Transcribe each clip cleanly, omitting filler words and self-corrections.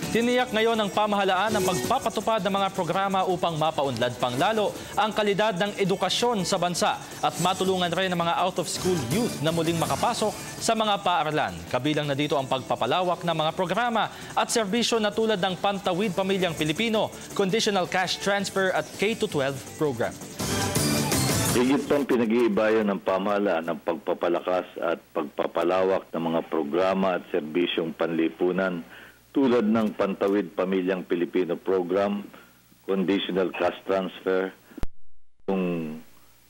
Tiniyak ngayon ng pamahalaan ang pagpapatupad ng mga programa upang mapaunlad pang lalo ang kalidad ng edukasyon sa bansa at matulungan rin ang mga out-of-school youth na muling makapasok sa mga paaralan. Kabilang na dito ang pagpapalawak ng mga programa at serbisyo na tulad ng Pantawid Pamilyang Pilipino, Conditional Cash Transfer at K-12 program. Higit pang pinag-iibayan ng pamahalaan ng pagpapalakas at pagpapalawak ng mga programa at serbisyong panlipunan tulad ng Pantawid Pamilyang Pilipino Program, Conditional Cash Transfer, yung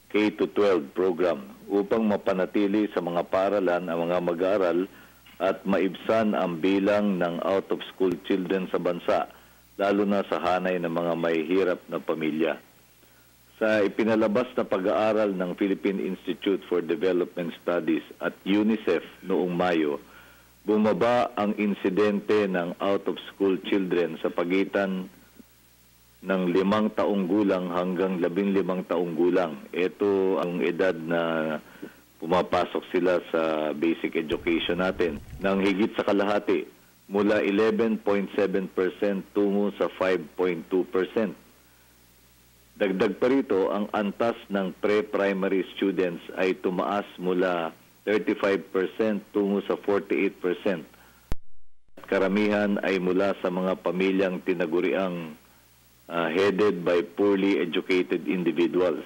K-12 program upang mapanatili sa mga paaralan ang mga mag-aaral at maibsan ang bilang ng out-of-school children sa bansa, lalo na sa hanay ng mga mahihirap na pamilya. Sa ipinalabas na pag-aaral ng Philippine Institute for Development Studies at UNICEF noong Mayo, bumaba ang insidente ng out-of-school children sa pagitan ng 5 taong gulang hanggang 15 taong gulang. Ito ang edad na pumapasok sila sa basic education natin. Nang higit sa kalahati, mula 11.7% tungo sa 5.2%. Dagdag pa rito, ang antas ng pre-primary students ay tumaas mula 35% tungo sa 48%. Karamihan ay mula sa mga pamilyang tinaguriang headed by poorly educated individuals.